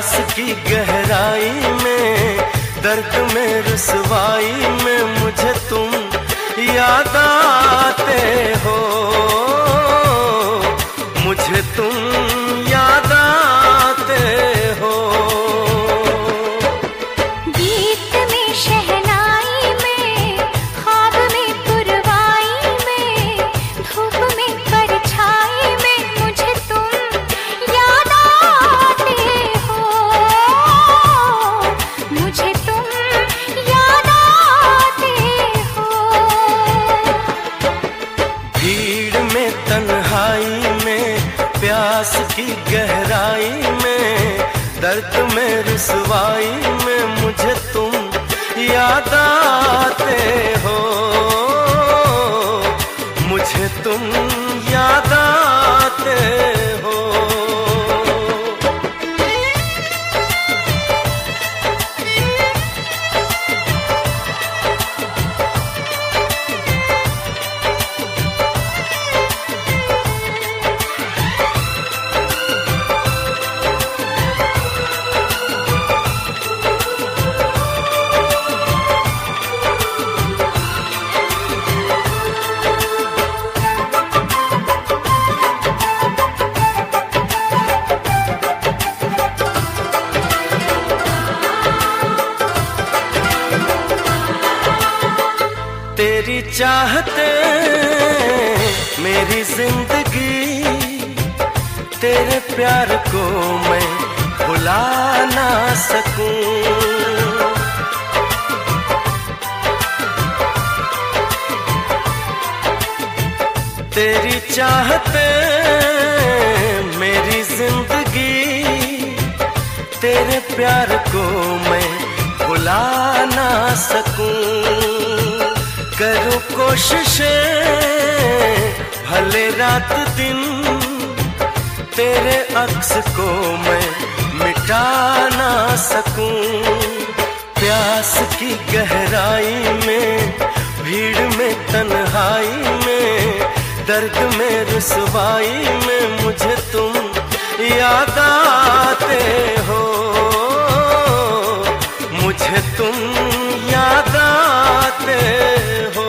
प्यास की गहराई में, दर्द में रुसवाई में मुझे तुम याद आते हो, मुझे तुम याद आते हो। गीत में शहनाई में, ख्वाब में पुरवाई में, धूप में परछाई में मुझे तुम याद आते हो, मुझे तुम याद आते हो। भीड़ में तन्हाई में, प्यास की गहराई में, दर्द में रुसवाई में मुझे तुम याद आते हो, मुझे तुम याद आते हो। तेरी चाहते मेरी जिंदगी, तेरे प्यार को मैं भुला ना सकूं। तेरी चाहते मेरी जिंदगी, तेरे प्यार को मैं भुला ना सकूं। करूं कोशिशें भले रात दिन, तेरे अक्स को मैं मिटा ना सकूं। प्यास की गहराई में, भीड़ में तन्हाई में, दर्द में रुसवाई में मुझे तुम याद आते हो, मुझे तुम याद आते हो।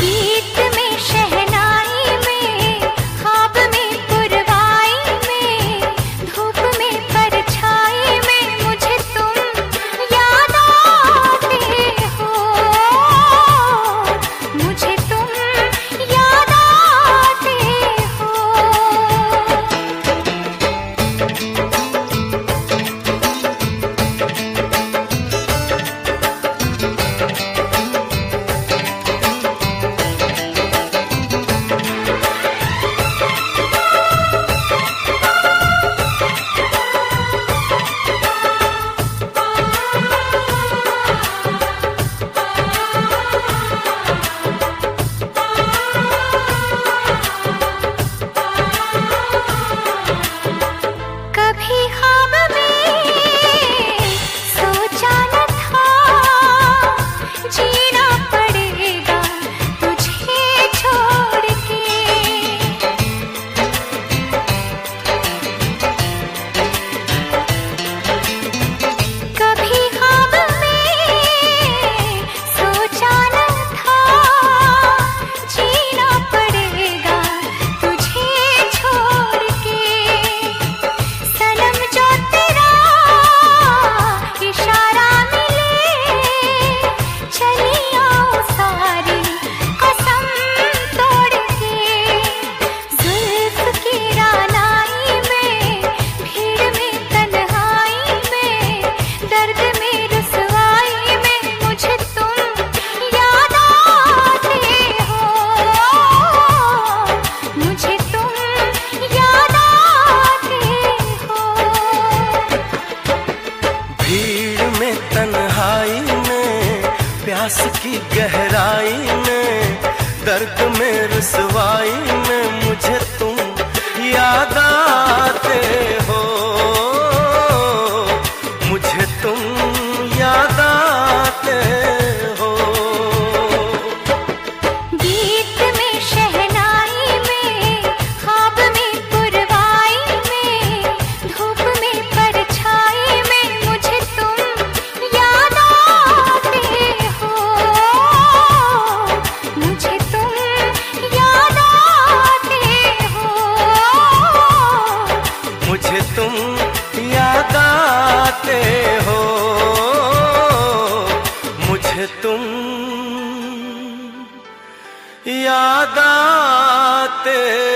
गीत में शहनाई में, ख्वाब में पुरवाई में, धूप में परछाई में मुझे तुम याद आते हो, मुझे तुम याद आते हो। कभी ख्वाब में सोचा न था, जीना पड़ेगा तुझे छोड़ के। कभी ख्वाब में सोचा न था, जीना पड़ेगा तुझे छोड़ के। सनम जो तेरा इशारा मिले, चली आओ सारी कसम तोड़ के। जुल्फ की रानाई में, भीड़ में तन्हाई में, दर्द में रुसवाई में मुझे तुम याद आते हो, मुझे तुम याद आते हो। भीड़ में तन्हाई में, प्यास की गहराई में, दर्द में रुसवाई में मुझे तुम याद आते हो, मुझे तुम याद आते हो। गीत में शहनाई में, ख्वाब में पुरवाई में, मुझे तुम याद आते